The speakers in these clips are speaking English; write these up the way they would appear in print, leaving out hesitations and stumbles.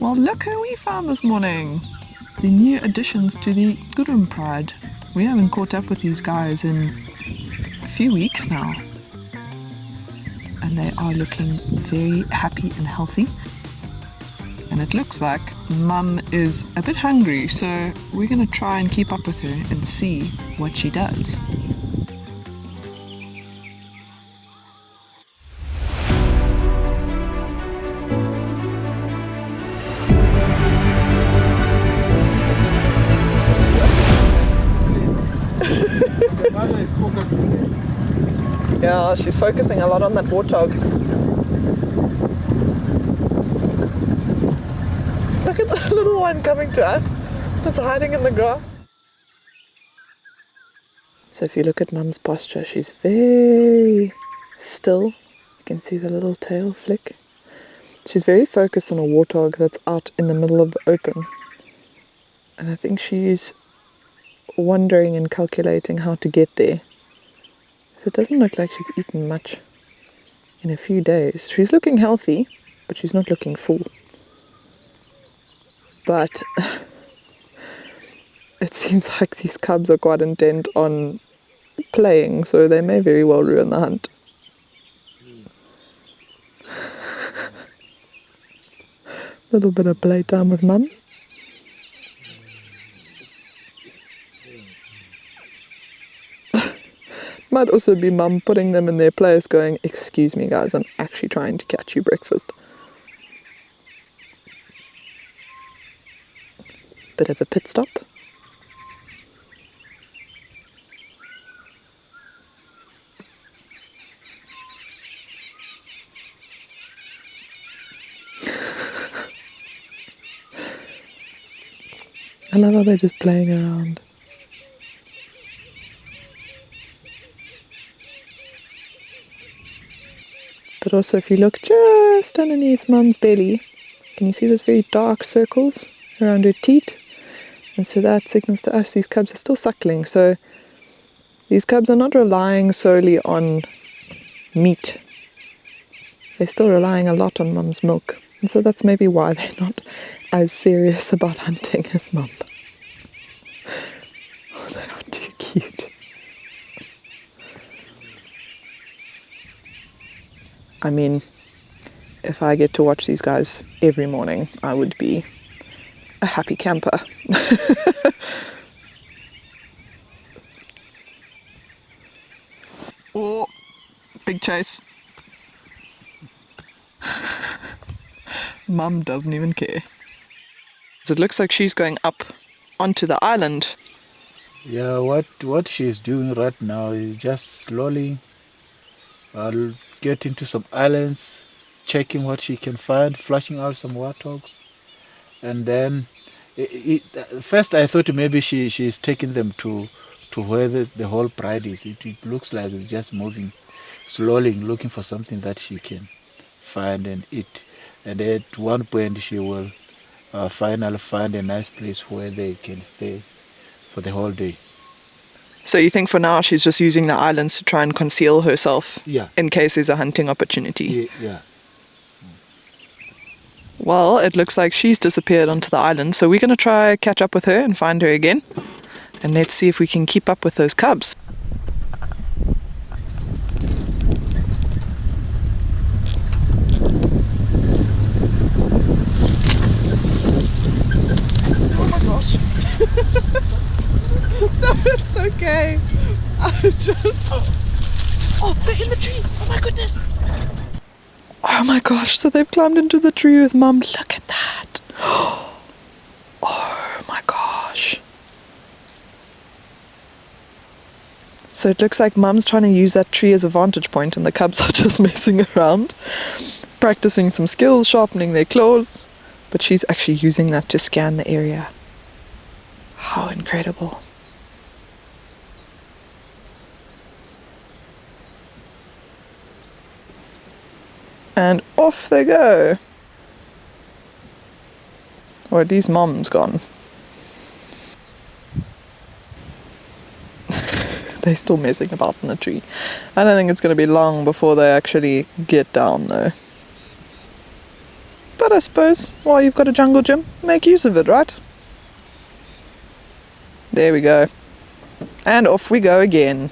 Well, look who we found this morning. The new additions to the Xudum Pride. We haven't caught up with these guys in a few weeks now. And they are looking very happy and healthy. And it looks like Mum is a bit hungry, so we're going to try and keep up with her and see what she does. Yeah, she's focusing a lot on that warthog. Look at the little one coming to us that's hiding in the grass. So if you look at Mum's posture, she's very still. You can see the little tail flick. She's very focused on a warthog that's out in the middle of the open. And I think she's wondering and calculating how to get there. So it doesn't look like she's eaten much in a few days. She's looking healthy, but she's not looking full. But it seems like these cubs are quite intent on playing, so they may very well ruin the hunt. Little bit of playtime with Mum. Might also be Mum putting them in their place going, "Excuse me guys, I'm actually trying to catch you breakfast." Bit of a pit stop. I love how they're just playing around. But also if you look just underneath Mum's belly, can you see those very dark circles around her teat? And so that signals to us these cubs are still suckling. So these cubs are not relying solely on meat. They're still relying a lot on Mum's milk. And so that's maybe why they're not as serious about hunting as Mum. Oh, they are too cute. I mean, if I get to watch these guys every morning, I would be a happy camper. Oh, big chase. Mum doesn't even care. So it looks like she's going up onto the island. Yeah, what she's doing right now is just slowly get into some islands, checking what she can find, flushing out some warthogs, and then first I thought maybe she's taking them to where the whole pride is. It looks like it's just moving slowly, looking for something that she can find and eat. And at one point she will finally find a nice place where they can stay for the whole day. So you think for now she's just using the islands to try and conceal herself, Yeah, in case there's a hunting opportunity? yeah. Well, it looks like she's disappeared onto the island, so we're going to try catch up with her and find her again. And let's see if we can keep up with those cubs. Oh my gosh. No, it's okay. I just... Oh, they're in the tree. Oh my goodness. Oh my gosh, so they've climbed into the tree with Mum. Look at that. Oh my gosh. So it looks like Mum's trying to use that tree as a vantage point and the cubs are just messing around, practicing some skills, sharpening their claws, but she's actually using that to scan the area. How incredible. And off they go. Or at least Mum's gone. They're still messing about in the tree. I don't think it's going to be long before they actually get down though. But I suppose while you've got a jungle gym, make use of it, right? There we go. And off we go again.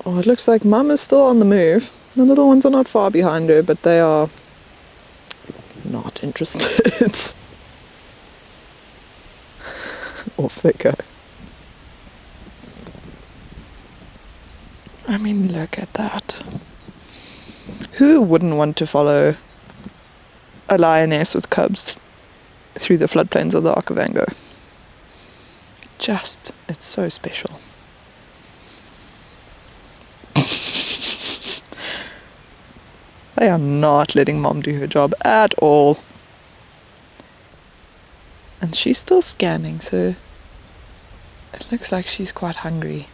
Oh, it looks like Mum is still on the move. The little ones are not far behind her, but they are not interested. Off they go. I mean, look at that. Who wouldn't want to follow a lioness with cubs through the floodplains of the Okavango? It's so special. They are not letting Mom do her job at all. And she's still scanning, so it looks like she's quite hungry.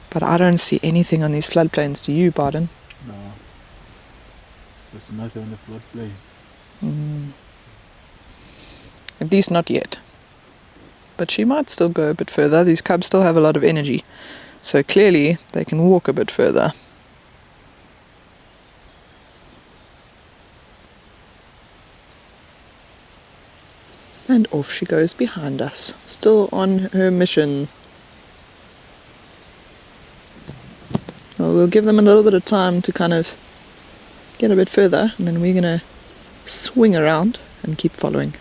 But I don't see anything on these floodplains. Do you, Barden? No. There's nothing on the floodplain. At least not yet. But she might still go a bit further. These cubs still have a lot of energy. So clearly they can walk a bit further. And off she goes behind us, still on her mission. Well, we'll give them a little bit of time to kind of get a bit further, and then we're going to swing around and keep following.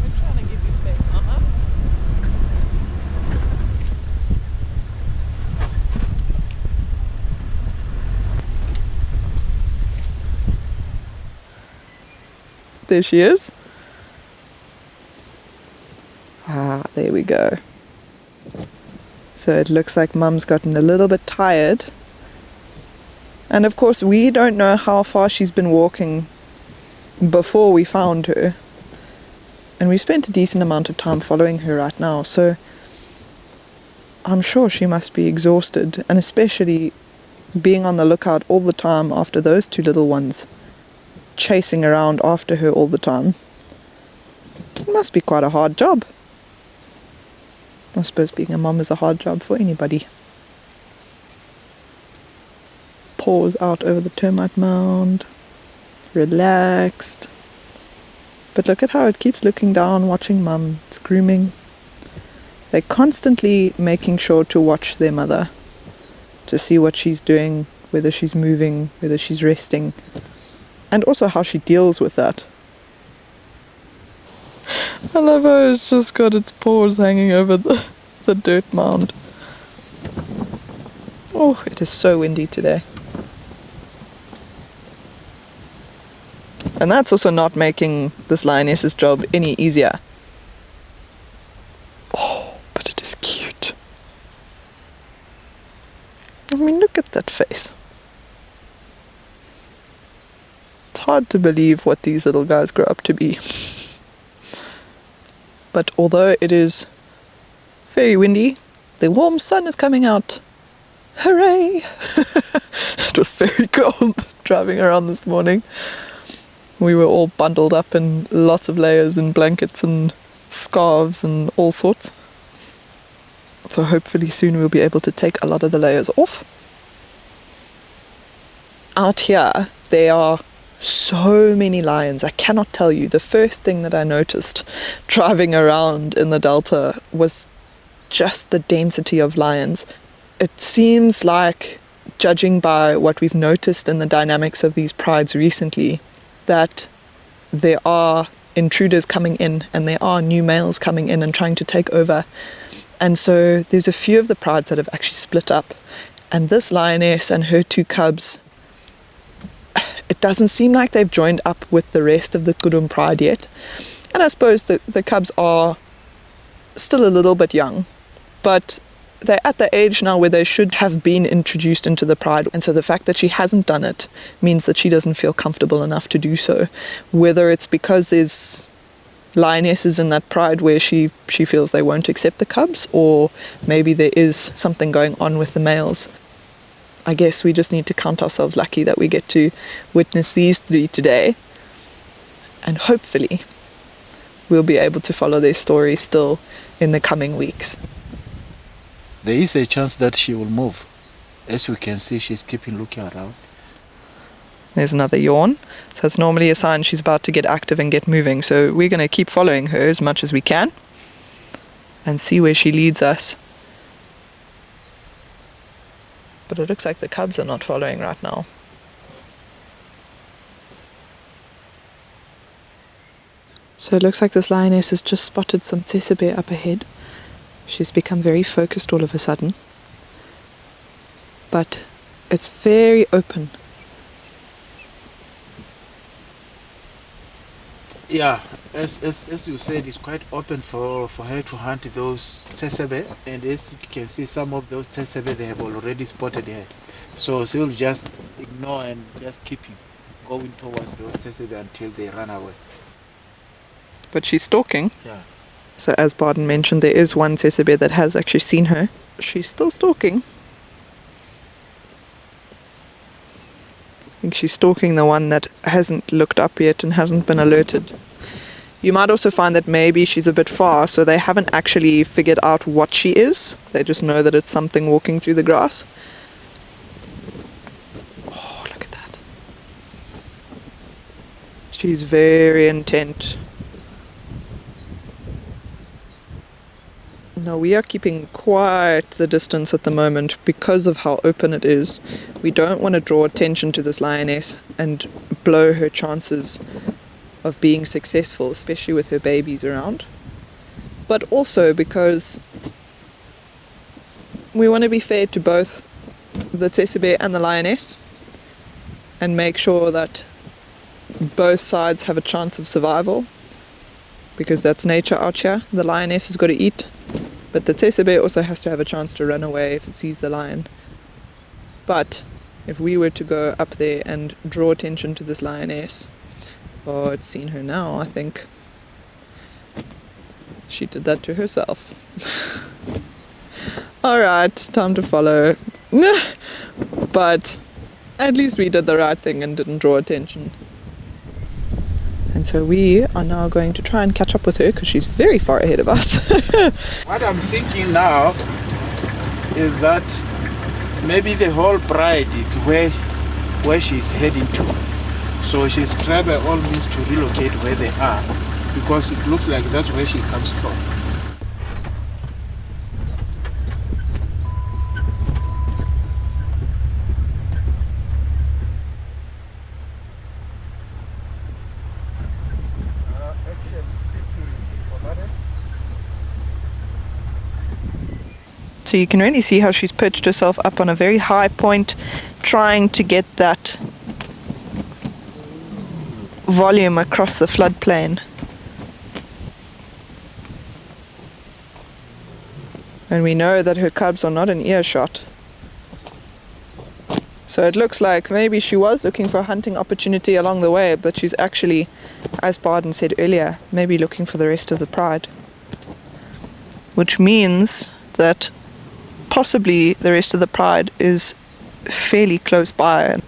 We're trying to give you space, Mama. There she is. Ah, there we go. So it looks like Mum's gotten a little bit tired. And of course we don't know how far she's been walking before we found her. And we spent a decent amount of time following her right now, so I'm sure she must be exhausted, and especially being on the lookout all the time after those two little ones, chasing around after her all the time. It must be quite a hard job. I suppose being a mom is a hard job for anybody. Paws out over the termite mound. Relaxed. But look at how it keeps looking down, watching Mum. It's grooming. They're constantly making sure to watch their mother, to see what she's doing, whether she's moving, whether she's resting, and also how she deals with that. I love how it's just got its paws hanging over the dirt mound. Oh, it is so windy today. And that's also not making this lioness's job any easier. Oh, but it is cute. I mean, look at that face. It's hard to believe what these little guys grow up to be. But although it is very windy, the warm sun is coming out. Hooray! It was very cold driving around this morning. We were all bundled up in lots of layers and blankets and scarves and all sorts. So hopefully soon we'll be able to take a lot of the layers off. Out here, there are so many lions. I cannot tell you. The first thing that I noticed driving around in the Delta was just the density of lions. It seems like, judging by what we've noticed in the dynamics of these prides recently, that there are intruders coming in and there are new males coming in and trying to take over. And so there's a few of the prides that have actually split up. And this lioness and her two cubs, it doesn't seem like they've joined up with the rest of the Xudum Pride yet. And I suppose the cubs are still a little bit young, but they're at the age now where they should have been introduced into the pride. And so the fact that she hasn't done it means that she doesn't feel comfortable enough to do so. Whether it's because there's lionesses in that pride where she feels they won't accept the cubs, or maybe there is something going on with the males. I guess we just need to count ourselves lucky that we get to witness these 3 today, and hopefully we'll be able to follow their story still in the coming weeks. There is a chance that she will move. As we can see, she's keeping looking around. There's another yawn. So it's normally a sign she's about to get active and get moving. So we're going to keep following her as much as we can and see where she leads us. But it looks like the cubs are not following right now. So it looks like this lioness has just spotted some tsetse up ahead. She's become very focused all of a sudden. But it's very open. Yeah, as you said, it's quite open for her to hunt those tsetse, and as you can see, some of those tsetse, they have already spotted her. So she'll just ignore and just keep going towards those tsetse until they run away. But she's stalking. Yeah. So as Barden mentioned, there is one tsetse that has actually seen her. She's still stalking. I think she's stalking the one that hasn't looked up yet and hasn't been alerted. You might also find that maybe she's a bit far, so they haven't actually figured out what she is. They just know that it's something walking through the grass. Oh, look at that. She's very intent. No, we are keeping quite the distance at the moment because of how open it is. We don't want to draw attention to this lioness and blow her chances of being successful, especially with her babies around. But also because we want to be fair to both the tsetse and the lioness and make sure that both sides have a chance of survival, because that's nature out here. The lioness has got to eat, but the tsetse also has to have a chance to run away if it sees the lion. But if we were to go up there and draw attention to this lioness, oh, it's seen her now, I think. She did that to herself. Alright, time to follow. But at least we did the right thing and didn't draw attention. And so we are now going to try and catch up with her because she's very far ahead of us. What I'm thinking now is that maybe the whole pride is where she's heading to. So she's trying by all means to relocate where they are, because it looks like that's where she comes from. So you can really see how she's perched herself up on a very high point, trying to get that volume across the floodplain. And we know that her cubs are not in earshot. So it looks like maybe she was looking for a hunting opportunity along the way, but she's actually, as Barden said earlier, maybe looking for the rest of the pride. Which means that possibly the rest of the pride is fairly close by.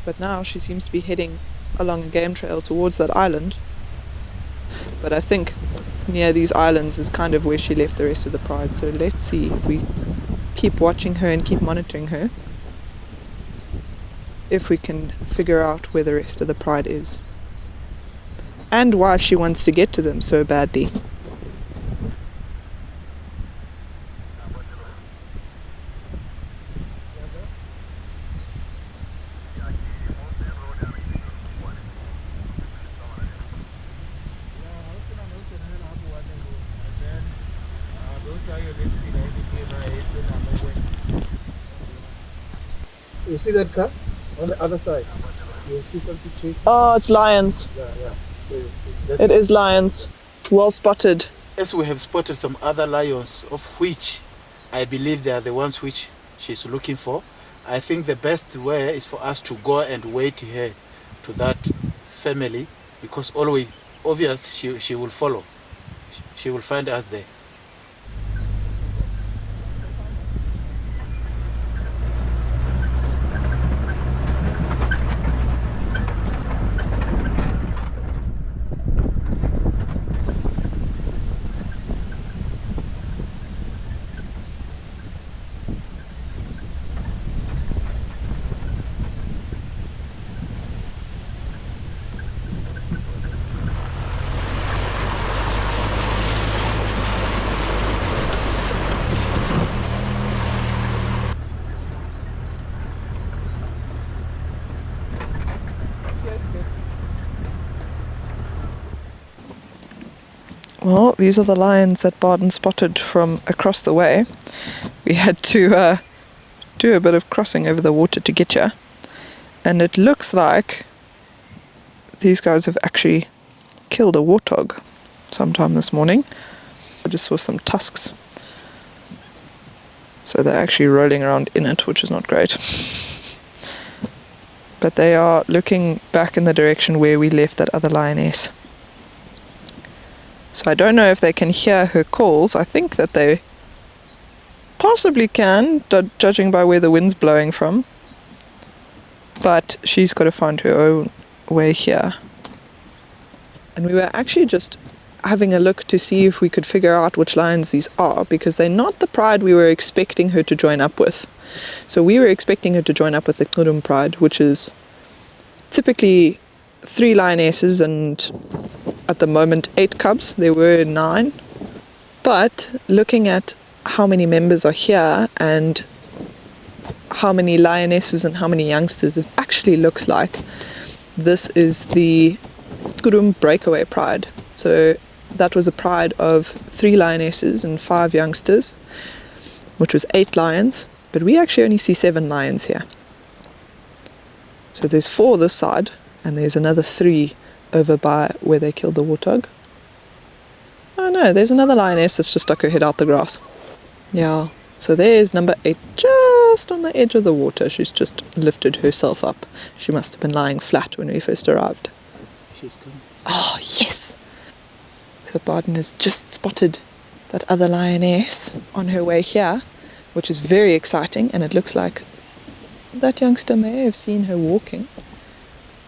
But now she seems to be heading along a game trail towards that island. But I think near these islands is kind of where she left the rest of the pride. So let's see if we keep watching her and keep monitoring her, if we can figure out where the rest of the pride is and why she wants to get to them so badly. You see that car? On the other side. You see something chasing? Oh, it's lions. Yeah. It is lions. Well spotted. Yes, we have spotted some other lions, of which I believe they are the ones which she's looking for. I think the best way is for us to go and wait here to that family, because always obvious she will follow. She will find us there. Well, these are the lions that Barden spotted from across the way. We had to do a bit of crossing over the water to get here. And it looks like these guys have actually killed a warthog sometime this morning. I just saw some tusks. So they're actually rolling around in it, which is not great. But they are looking back in the direction where we left that other lioness. So I don't know if they can hear her calls. I think that they possibly can, judging by where the wind's blowing from. But she's got to find her own way here. And we were actually just having a look to see if we could figure out which lions these are, because they're not the pride we were expecting her to join up with. So we were expecting her to join up with the Xudum Pride, which is typically 3 lionesses and at the moment 8 cubs. There were 9. But looking at how many members are here and how many lionesses and how many youngsters, it actually looks like this is the Xudum Breakaway Pride. So that was a pride of 3 lionesses and 5 youngsters, which was 8 lions, but we actually only see 7 lions here. So there's 4 this side, and there's another 3 over by where they killed the warthog. Oh no, there's another lioness that's just stuck her head out the grass. Yeah, so there's number 8, just on the edge of the water. She's just lifted herself up. She must have been lying flat when we first arrived. She's coming. Oh, yes! So Barden has just spotted that other lioness on her way here, which is very exciting, and it looks like that youngster may have seen her walking.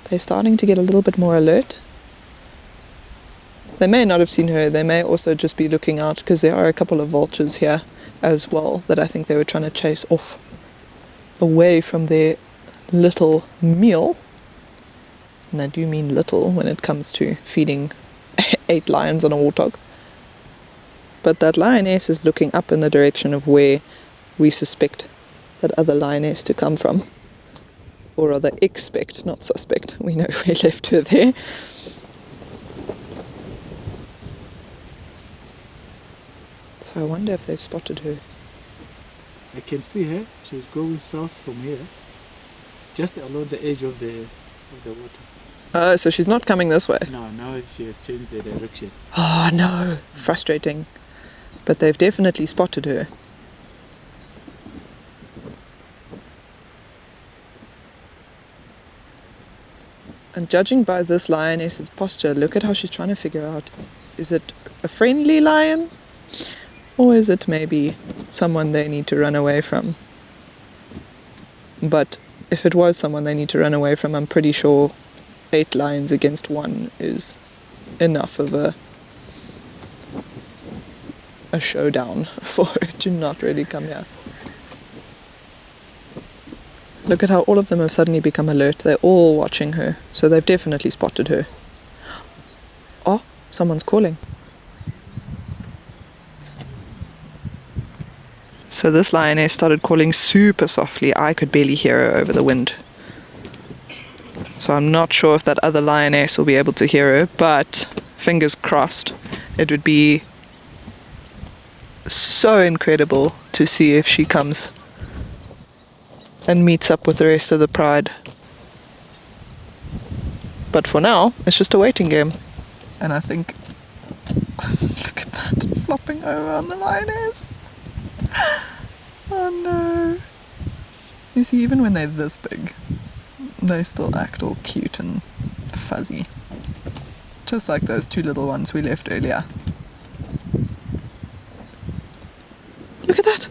They're starting to get a little bit more alert. They may not have seen her, they may also just be looking out, because there are a couple of vultures here as well that I think they were trying to chase off away from their little meal. And I do mean little when it comes to feeding 8 lions on a warthog. But that lioness is looking up in the direction of where we suspect that other lioness to come from. Or rather expect, not suspect. We know we left her there. So I wonder if they've spotted her. I can see her. She's going south from here, just along the edge of the water. Oh, so she's not coming this way. No, now she has changed the direction. Oh no, frustrating. But they've definitely spotted her. And judging by this lioness's posture, look at how she's trying to figure out, is it a friendly lion? Or is it maybe someone they need to run away from? But if it was someone they need to run away from, I'm pretty sure 8 lions against 1 is enough of a showdown for her to not really come here. Look at how all of them have suddenly become alert. They're all watching her, so they've definitely spotted her. Oh, someone's calling. So this lioness started calling super softly. I could barely hear her over the wind. So I'm not sure if that other lioness will be able to hear her, but fingers crossed. It would be so incredible to see if she comes and meets up with the rest of the pride. But for now, it's just a waiting game. And I think, look at that, flopping over on the lioness. Oh no. You see, even when they're this big, they still act all cute and fuzzy. Just like those two little ones we left earlier. Look at that!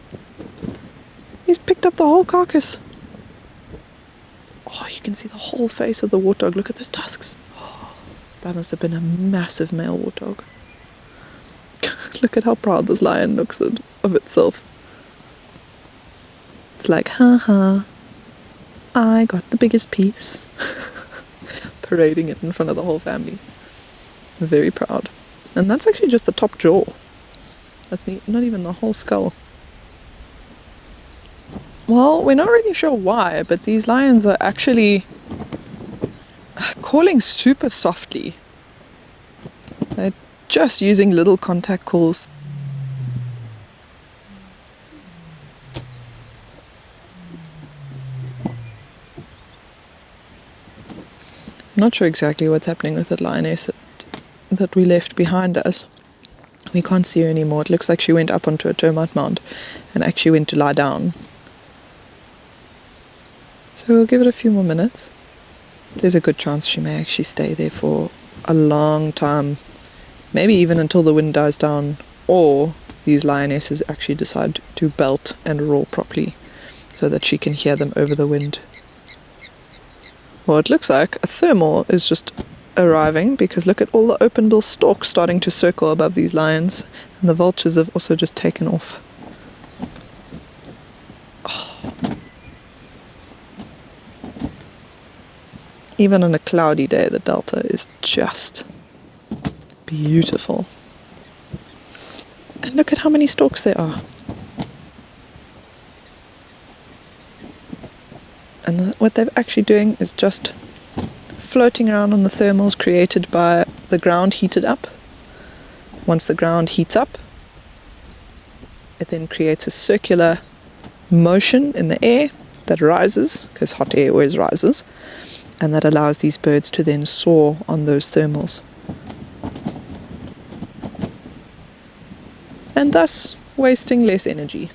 He's picked up the whole carcass. Oh, you can see the whole face of the warthog. Look at those tusks. Oh, that must have been a massive male warthog. Look at how proud this lion looks of itself. It's like, haha, I got the biggest piece. Parading it in front of the whole family. Very proud. And that's actually just the top jaw. That's not even the whole skull. Well, we're not really sure why, but these lions are actually calling super softly. They're just using little contact calls. I'm not sure exactly what's happening with the lioness that we left behind us. We can't see her anymore. It looks like she went up onto a termite mound and actually went to lie down. So we'll give it a few more minutes. There's a good chance she may actually stay there for a long time. Maybe even until the wind dies down, or these lionesses actually decide to belt and roar properly so that she can hear them over the wind. Well, it looks like a thermal is just arriving, because look at all the open bill stalks starting to circle above these lions, and the vultures have also just taken off. Oh. Even on a cloudy day, the delta is just beautiful. And look at how many stalks there are. And what they're actually doing is just floating around on the thermals created by the ground heated up. Once the ground heats up, it then creates a circular motion in the air that rises, because hot air always rises, and that allows these birds to then soar on those thermals. And thus wasting less energy.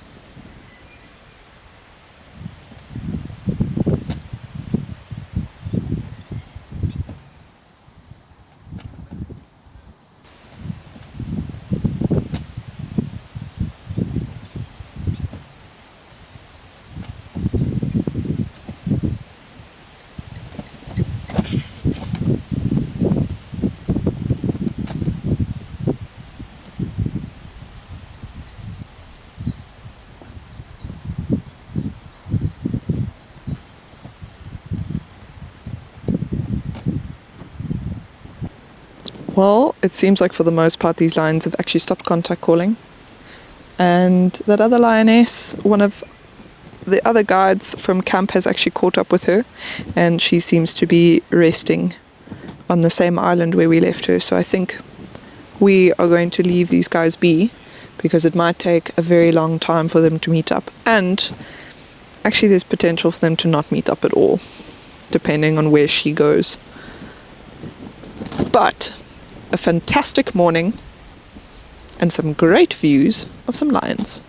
Well, it seems like for the most part these lions have actually stopped contact calling. And that other lioness, one of the other guides from camp, has actually caught up with her, and she seems to be resting on the same island where we left her. So I think we are going to leave these guys be, because it might take a very long time for them to meet up. And actually there's potential for them to not meet up at all, depending on where she goes. But a fantastic morning and some great views of some lions.